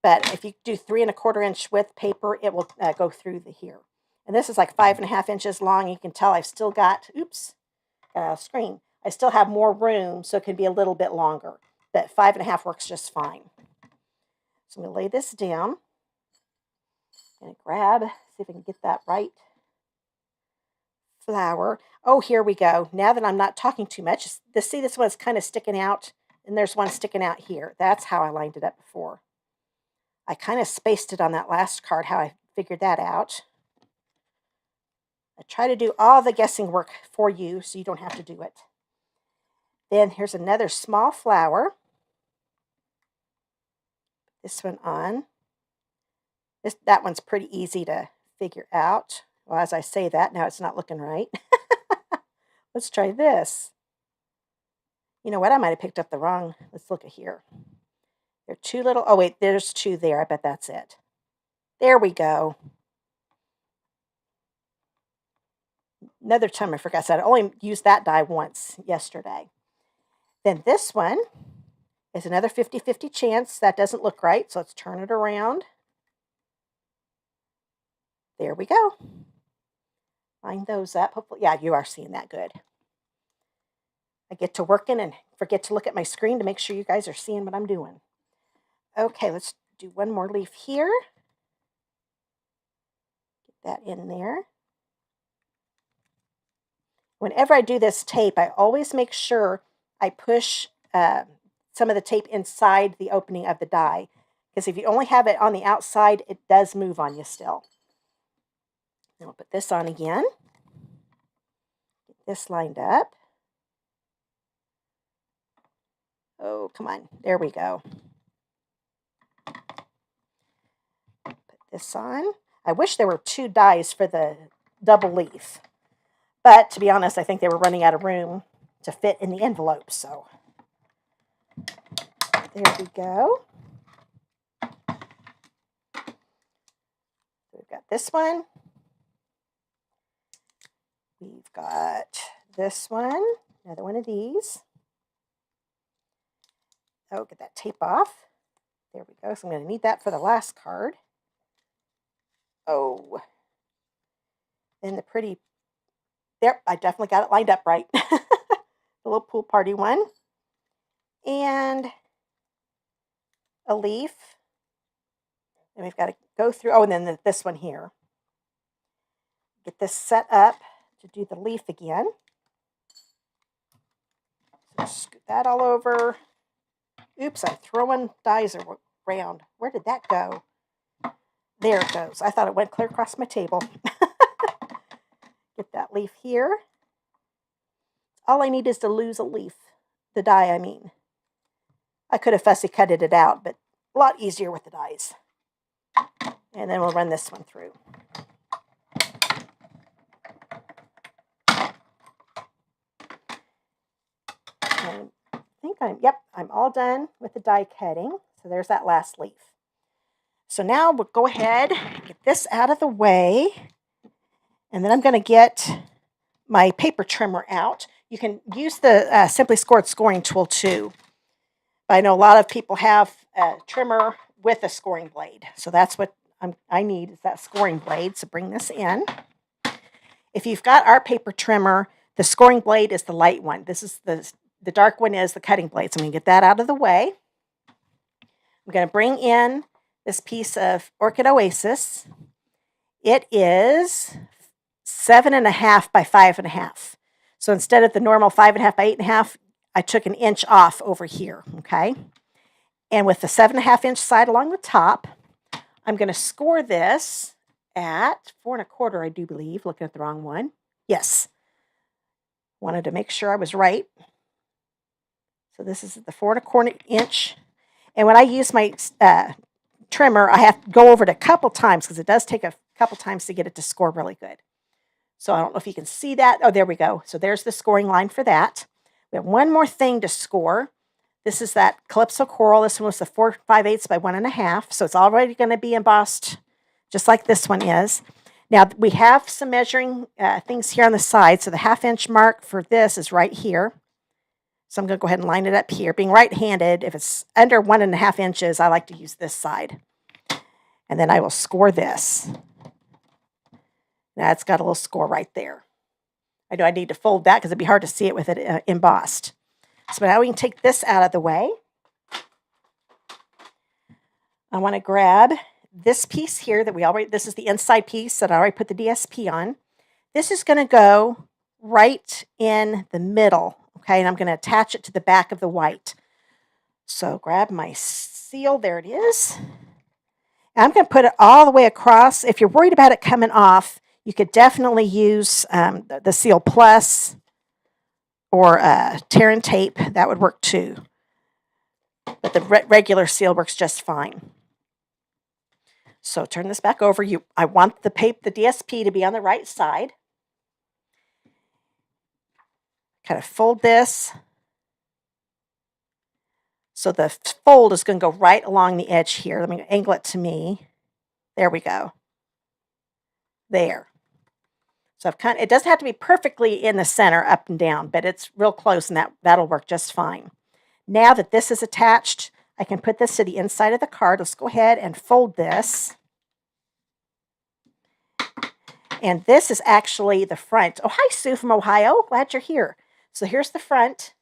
[SPEAKER 1] But if you do 3 1/4 inch width paper, it will go through the here. And this is like 5.5 inches long. You can tell I've still got, screen. I still have more room, so it can be a little bit longer. But 5.5 works just fine. So I'm going to lay this down. I'm going to grab, see if I can get that right. Flower. Oh, here we go. Now that I'm not talking too much, see this one's kind of sticking out, and there's one sticking out here. That's how I lined it up before. I kind of spaced it on that last card, how I figured that out. I try to do all the guessing work for you so you don't have to do it. Then here's another small flower. This one on. That one's pretty easy to figure out. Well, as I say that, now it's not looking right. Let's try this. You know what? I might have picked up the wrong. Let's look at here. There are two little, oh wait, there's two there. I bet that's it. There we go. Another time I forgot that. I only used that die once yesterday. Then this one is another 50-50 chance. That doesn't look right, so let's turn it around. There we go. Line those up. Hopefully, yeah, you are seeing that good. I get to working and forget to look at my screen to make sure you guys are seeing what I'm doing. Okay, let's do one more leaf here. Get that in there. Whenever I do this tape, I always make sure I push some of the tape inside the opening of the die. Because if you only have it on the outside, it does move on you still. Now I'll put this on again. Get this lined up. Oh, come on. There we go. Put this on. I wish there were 2 dies for the double leaf. But to be honest, I think they were running out of room to fit in the envelope. So there we go. We've got this one. We've got this one. Another one of these. Oh, get that tape off. There we go. So I'm going to need that for the last card. Oh. And the pretty... There, I definitely got it lined up right. The little pool party one. And a leaf. And we've got to go through... Oh, and then this one here. Get this set up to do the leaf again. So scoot that all over. Oops, I'm throwing dies around. Where did that go? There it goes. I thought it went clear across my table. Get that leaf here. All I need is to lose a leaf. The die, I mean. I could have fussy cutted it out, but a lot easier with the dies. And then we'll run this one through. And I think I'm all done with the die cutting. So there's that last leaf. So now we'll go ahead and get this out of the way. And then I'm going to get my paper trimmer out. You can use the Simply Scored scoring tool too. But I know a lot of people have a trimmer with a scoring blade. So that's what I need is that scoring blade. So bring this in. If you've got art paper trimmer, the scoring blade is the light one. This is the dark one is the cutting blade. So I'm going to get that out of the way. I'm going to bring in this piece of Orchid Oasis. It is 7.5 by 5.5. So instead of the normal 5.5 by 8.5, I took an inch off over here, okay? And with the 7.5 inch side along the top, I'm going to score this at 4.25, I do believe. Looking at the wrong one. Yes. Wanted to make sure I was right. So this is the 4.25 inch. And when I use my trimmer, I have to go over it a couple times because it does take a couple times to get it to score really good. So I don't know if you can see that. Oh, there we go. So there's the scoring line for that. We have one more thing to score. This is that Calypso Coral. This one was the 4 5/8 by 1.5. So it's already going to be embossed just like this one is. Now we have some measuring things here on the side. So the 1/2 inch mark for this is right here. So I'm going to go ahead and line it up here. Being right-handed, if it's under 1.5 inches, I like to use this side. And then I will score this. Now it's got a little score right there. I know I need to fold that because it'd be hard to see it with it embossed. So now we can take this out of the way. I want to grab this piece here that this is the inside piece that I already put the DSP on. This is going to go right in the middle, okay? And I'm going to attach it to the back of the white. So grab my seal, there it is. And I'm going to put it all the way across. If you're worried about it coming off, you could definitely use the Seal Plus or tear and tape. That would work too. But the regular seal works just fine. So turn this back over. I want the DSP to be on the right side. Kind of fold this. So the fold is going to go right along the edge here. Let me angle it to me. There we go. There. So it doesn't have to be perfectly in the center up and down, but it's real close and that'll work just fine. Now that this is attached, I can put this to the inside of the card. Let's go ahead and fold this. And this is actually the front. Oh, hi, Sue from Ohio. Glad you're here. So here's the front.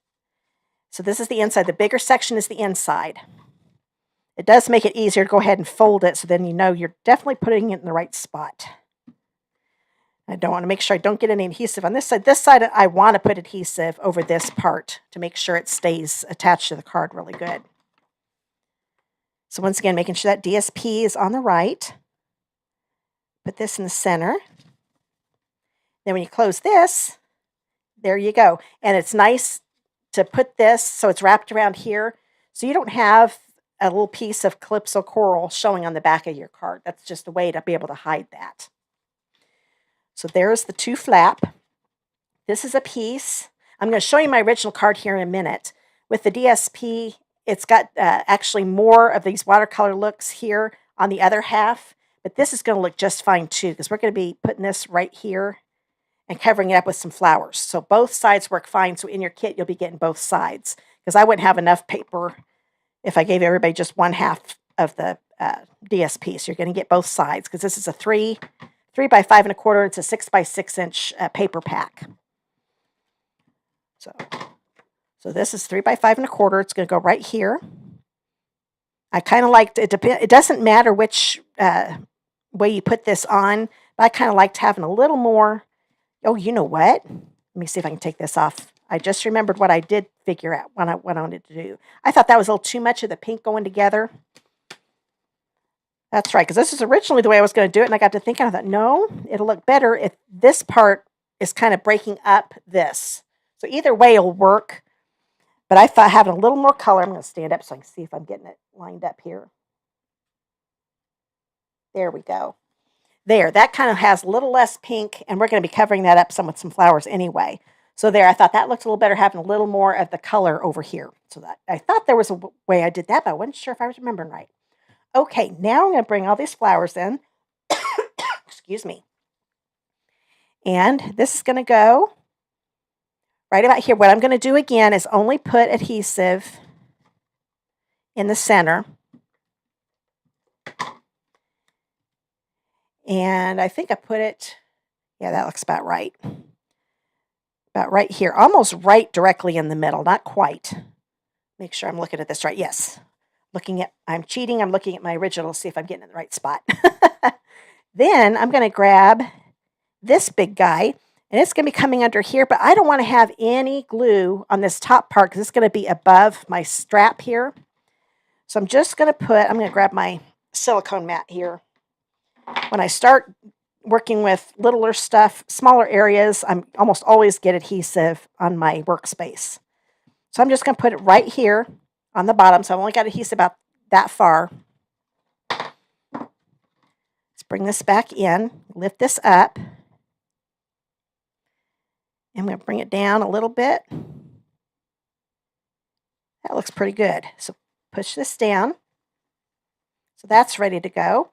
[SPEAKER 1] So this is the inside. The bigger section is the inside. It does make it easier to go ahead and fold it so then you know you're definitely putting it in the right spot. I don't want to make sure I don't get any adhesive on this side. This side, I want to put adhesive over this part to make sure it stays attached to the card really good. So once again, making sure that DSP is on the right. Put this in the center. Then when you close this, there you go. And it's nice to put this so it's wrapped around here so you don't have a little piece of Calypso Coral showing on the back of your card. That's just a way to be able to hide that. So there's the 2 flap. This is a piece. I'm going to show you my original card here in a minute. With the DSP, it's got actually more of these watercolor looks here on the other half. But this is going to look just fine too because we're going to be putting this right here and covering it up with some flowers. So both sides work fine. So in your kit, you'll be getting both sides because I wouldn't have enough paper if I gave everybody just 1/2 of the DSP. So you're going to get both sides because this is a 3 by 5.25. It's a 6 by 6 inch paper pack. So this is 3 by 5.25. It's going to go right here. I kind of liked it. It doesn't matter which way you put this on, but I kind of liked having a little more. Oh, you know what? Let me see if I can take this off. I just remembered what I did figure out what I wanted to do. I thought that was a little too much of the pink going together. That's right, because this is originally the way I was going to do it, and I got to thinking, I thought, no, it'll look better if this part is kind of breaking up this. So either way will work, but I thought having a little more color, I'm going to stand up so I can see if I'm getting it lined up here. There we go. There, that kind of has a little less pink, and we're going to be covering that up some with some flowers anyway. So there, I thought that looked a little better having a little more of the color over here. So that I thought there was a way I did that, but I wasn't sure if I was remembering right. Okay, now I'm going to bring all these flowers in. Excuse me. And this is going to go right about here. What I'm going to do again is only put adhesive in the center. And I think I put it, yeah, that looks about right. About right here, almost right directly in the middle, not quite. Make sure I'm looking at this right. Yes. I'm cheating. I'm looking at my original to see if I'm getting in the right spot. Then I'm going to grab this big guy, and it's going to be coming under here, but I don't want to have any glue on this top part because it's going to be above my strap here. So I'm just going to I'm going to grab my silicone mat here. When I start working with littler stuff, smaller areas, I'm almost always get adhesive on my workspace. So I'm just going to put it right here on the bottom. So I've only got adhesive about that far. Let's bring this back in, lift this up. I'm going to bring it down a little bit. That looks pretty good. So push this down. So that's ready to go.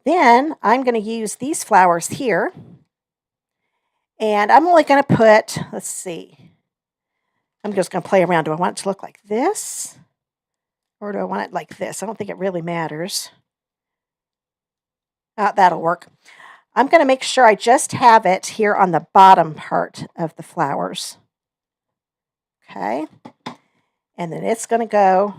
[SPEAKER 1] Then I'm going to use these flowers here. And I'm only going to put, let's see, I'm just going to play around. Do I want it to look like this? Or do I want it like this? I don't think it really matters. That'll work. I'm going to make sure I just have it here on the bottom part of the flowers. Okay. And then it's going to go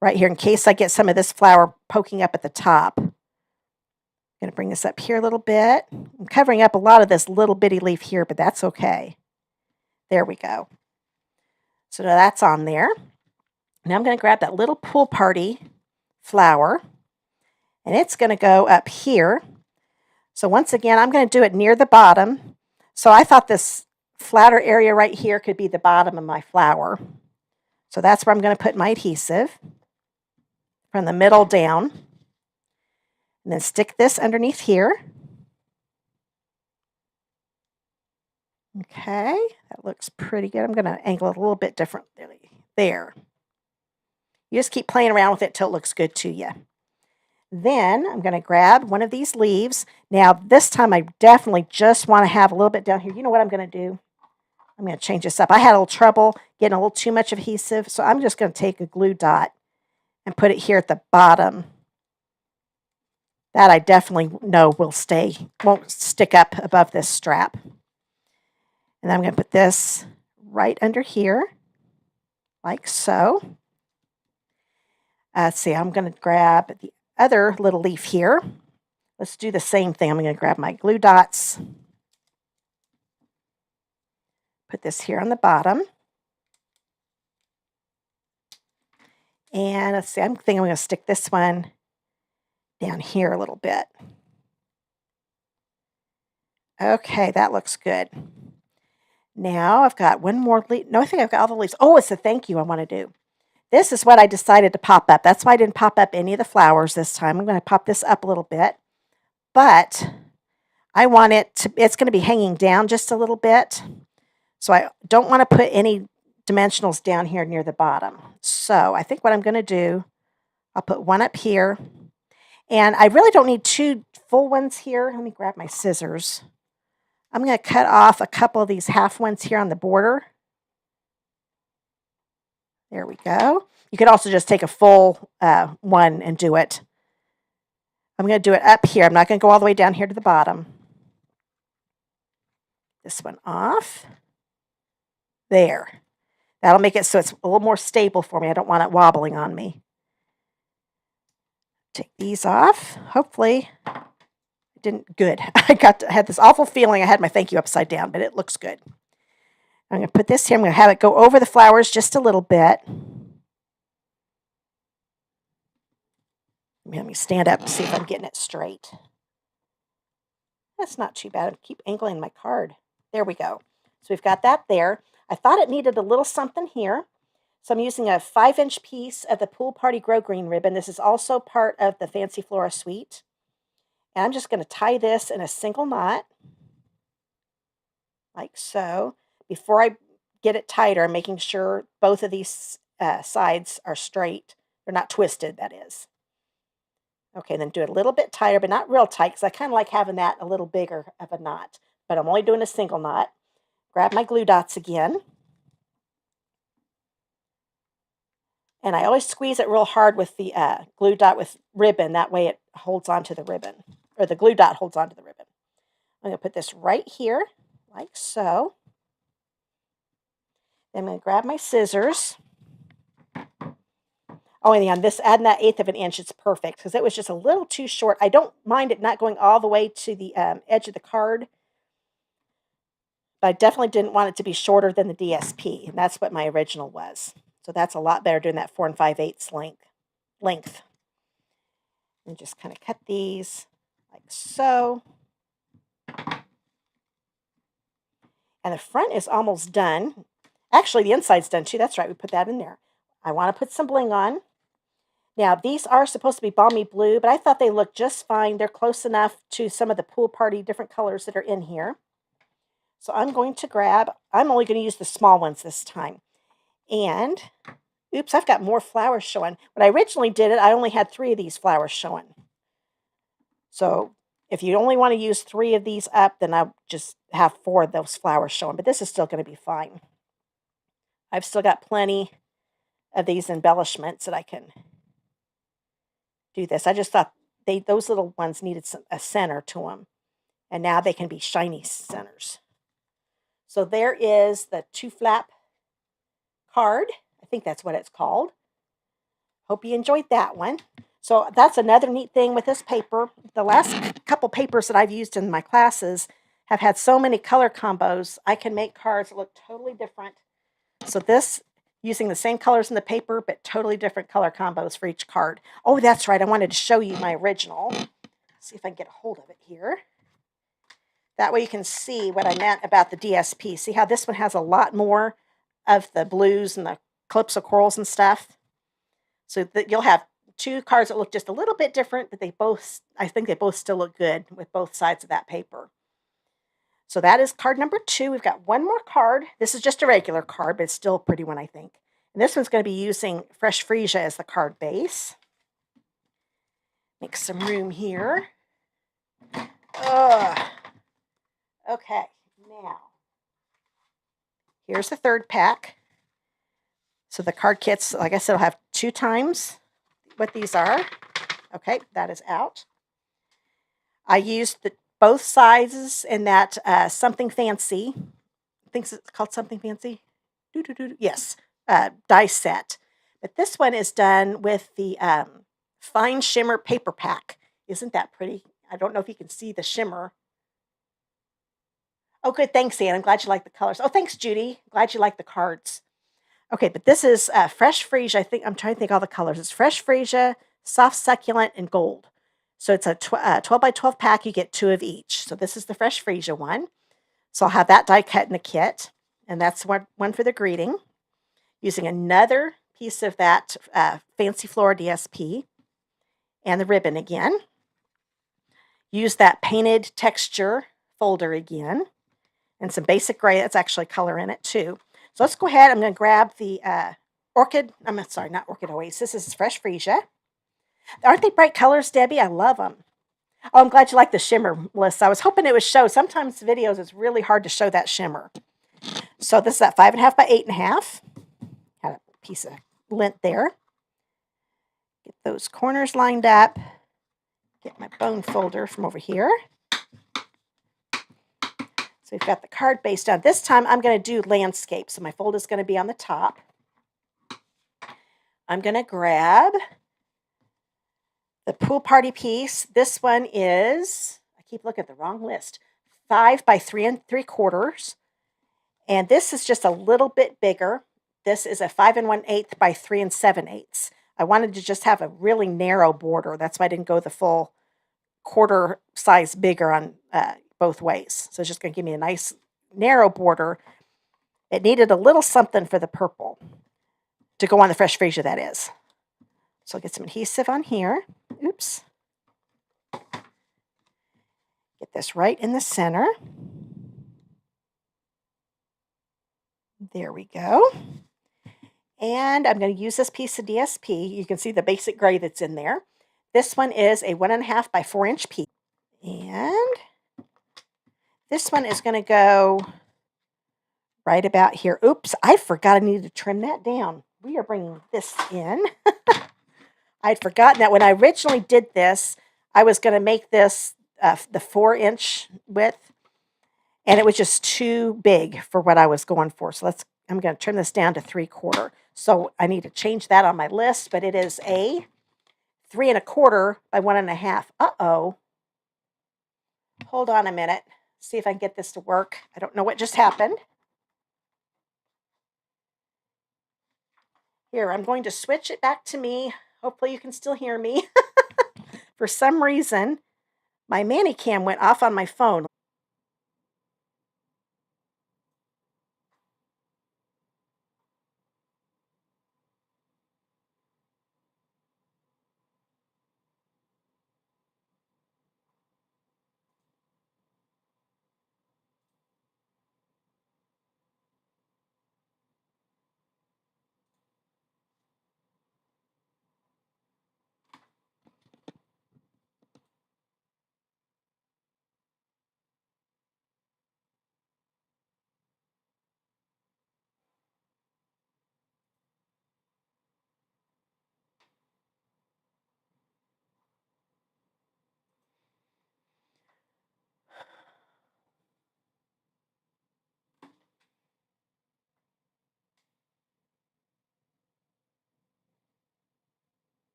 [SPEAKER 1] right here in case I get some of this flower poking up at the top. I'm going to bring this up here a little bit. I'm covering up a lot of this little bitty leaf here, but that's okay. There we go. So now that's on there. Now I'm going to grab that little pool party flower, and it's going to go up here. So once again, I'm going to do it near the bottom. So I thought this flatter area right here could be the bottom of my flower. So that's where I'm going to put my adhesive from the middle down. And then stick this underneath here. Okay, that looks pretty good. I'm going to angle it a little bit differently there. You just keep playing around with it till it looks good to you. Then I'm going to grab one of these leaves. Now, this time I definitely just want to have a little bit down here. You know what I'm going to do? I'm going to change this up. I had a little trouble getting a little too much adhesive, so I'm just going to take a glue dot and put it here at the bottom. That I definitely know won't stick up above this strap. And then I'm going to put this right under here, like so. Let's see, I'm going to grab the other little leaf here. Let's do the same thing. I'm going to grab my glue dots. Put this here on the bottom. And let's see, I'm thinking I'm going to stick this one down here a little bit. Okay, that looks good. Now I've got one more leaf. No, I think I've got all the leaves. Oh, it's a thank you I want to do. This is what I decided to pop up. That's why I didn't pop up any of the flowers this time. I'm going to pop this up a little bit. But I want it's going to be hanging down just a little bit. So I don't want to put any dimensionals down here near the bottom. So I think what I'm going to do, I'll put one up here. And I really don't need two full ones here. Let me grab my scissors. I'm going to cut off a couple of these half ones here on the border. There we go. You could also just take a full one and do it. I'm going to do it up here. I'm not going to go all the way down here to the bottom. This one off. There. That'll make it so it's a little more stable for me. I don't want it wobbling on me. Take these off. Hopefully, it didn't. Good. I had this awful feeling I had my thank you upside down, but it looks good. I'm going to put this here. I'm going to have it go over the flowers just a little bit. Let me stand up and see if I'm getting it straight. That's not too bad. I keep angling my card. There we go. So we've got that there. I thought it needed a little something here. So I'm using a 5-inch piece of the Pool Party Grow Green ribbon. This is also part of the Fancy Flora suite. And I'm just going to tie this in a single knot, like so. Before I get it tighter, I'm making sure both of these sides are straight. They're not twisted, that is. Okay, then do it a little bit tighter, but not real tight, because I kind of like having that a little bigger of a knot. But I'm only doing a single knot. Grab my glue dots again. And I always squeeze it real hard with the glue dot with ribbon. That way it holds onto the ribbon, or the glue dot holds onto the ribbon. I'm going to put this right here, like so. Then I'm going to grab my scissors. Oh, and on this, adding that 1/8 of an inch, it's perfect because it was just a little too short. I don't mind it not going all the way to the edge of the card, but I definitely didn't want it to be shorter than the DSP, and that's what my original was. So that's a lot better doing that 4 5/8 length. And just kind of cut these like so. And the front is almost done. Actually, the inside's done too. That's right, we put that in there. I want to put some bling on. Now, these are supposed to be balmy blue, but I thought they looked just fine. They're close enough to some of the pool party different colors that are in here. So I'm going to grab, I'm only going to use the small ones this time. And, oops, I've got more flowers showing. When I originally did it, I only had 3 of these flowers showing. So if you only want to use 3 of these up, then I'll just have 4 of those flowers showing. But this is still going to be fine. I've still got plenty of these embellishments that I can do this. I just thought those little ones needed a center to them. And now they can be shiny centers. So there is the 2-flap card. I think that's what it's called. Hope you enjoyed that one. So that's another neat thing with this paper. The last couple papers that I've used in my classes have had so many color combos. I can make cards that look totally different. So this, using the same colors in the paper, but totally different color combos for each card. Oh, that's right. I wanted to show you my original. Let's see if I can get a hold of it here. That way you can see what I meant about the DSP. See how this one has a lot more of the blues and the calypso corals and stuff? So that you'll have 2 cards that look just a little bit different, but I think they both still look good with both sides of that paper. So that is card number 2. We've got one more card. This is just a regular card, but it's still a pretty one, I think. And this one's going to be using Fresh Freesia as the card base. Make some room here. Okay, now, here's the 3rd pack. So the card kits, like I said, will have 2 times what these are. Okay, that is out. I used both sizes in that Something Fancy. I think it's called Something Fancy. Yes, die set. But this one is done with the Fine Shimmer Paper Pack. Isn't that pretty? I don't know if you can see the shimmer. Oh, good. Thanks, Anne. I'm glad you like the colors. Oh, thanks, Judy. Glad you like the cards. Okay, but this is Fresh Freesia. I'm trying to think all the colors. It's Fresh Freesia, Soft Succulent, and Gold. So it's a 12 by 12 pack. You get 2 of each. So this is the Fresh Freesia one. So I'll have that die cut in the kit. And that's one for the greeting. Using another piece of that Fancy Flora DSP. And the ribbon again. Use that painted texture folder again. And some basic gray. That's actually color in it too. So let's go ahead. I'm going to grab the Orchid. I'm sorry, not Orchid Oasis. This is Fresh Freesia. Aren't they bright colors, Debbie? I love them. Oh, I'm glad you like the shimmer, Melissa. I was hoping it would show. Sometimes videos, it's really hard to show that shimmer. So this is that 5.5 by 8.5. Got a piece of lint there. Get those corners lined up. Get my bone folder from over here. So we've got the card base done. This time I'm going to do landscape. So my fold is going to be on the top. I'm going to grab the pool party piece. This one is, I keep looking at the wrong list, 5 by 3 3/4. And this is just a little bit bigger. This is a 5 1/8 by 3 7/8. I wanted to just have a really narrow border. That's why I didn't go the full quarter size bigger on both ways. So it's just going to give me a nice narrow border. It needed a little something for the purple to go on the Fresh Freesia, that is. So I'll get some adhesive on here. Oops. Get this right in the center. There we go. And I'm going to use this piece of DSP. You can see the basic gray that's in there. This one is a 1.5 by 4 inch piece. And this one is going to go right about here. Oops, I forgot I needed to trim that down. We are bringing this in. I'd forgotten that when I originally did this, I was going to make this the 4-inch width, and it was just too big for what I was going for. So I'm going to trim this down to 3/4. So I need to change that on my list, but it is a 3 1/4 by 1.5. Uh-oh. Hold on a minute. See if I can get this to work. I don't know what just happened. Here, I'm going to switch it back to me. Hopefully you can still hear me. For some reason, my Manicam went off on my phone.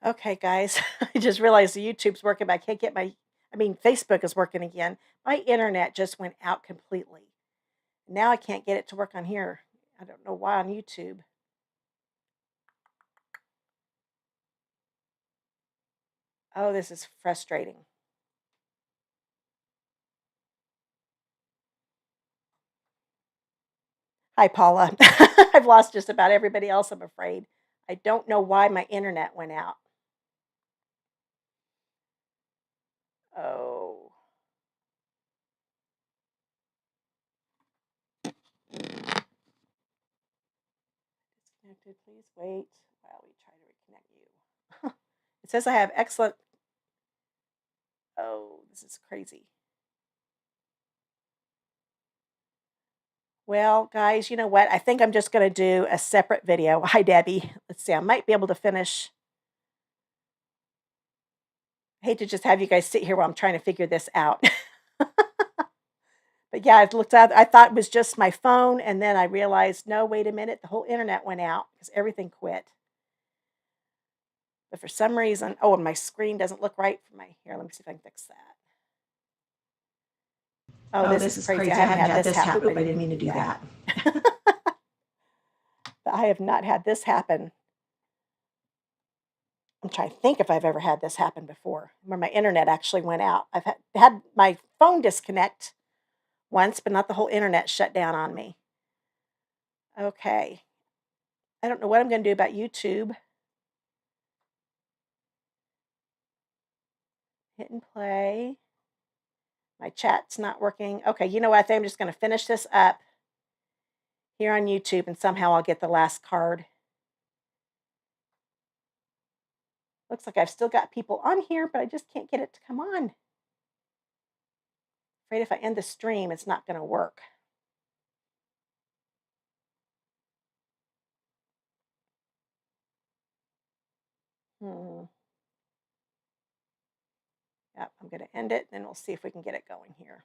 [SPEAKER 1] Okay, guys, I just realized the YouTube's working, but I can't get Facebook is working again. My internet just went out completely. Now I can't get it to work on here. I don't know why on YouTube. Oh, this is frustrating. Hi, Paula. I've lost just about everybody else, I'm afraid. I don't know why my internet went out. Oh. Disconnected, please wait while we try to reconnect you. It says I have excellent. Oh, this is crazy. Well, guys, you know what? I think I'm just going to do a separate video. Hi, Debbie. Let's see. I might be able to finish. I hate to just have you guys sit here while I'm trying to figure this out. But yeah, I looked at. I thought it was just my phone, and then I realized, no, wait a minute, the whole internet went out because everything quit. But for some reason, oh, and my screen doesn't look right for my. Here, let me see if I can fix that. Oh, this is crazy. I haven't had this happen. Oop, I didn't mean to do that. But I have not had this happen. I'm trying to think if I've ever had this happen before, where my internet actually went out. I've had my phone disconnect once, but not the whole internet shut down on me. Okay. I don't know what I'm going to do about YouTube. Hit and play. My chat's not working. Okay, you know what? I think I'm just going to finish this up here on YouTube, and somehow I'll get the last card. Looks like I've still got people on here, but I just can't get it to come on. Afraid if I end the stream, it's not going to work. Yep, I'm going to end it, then we'll see if we can get it going here.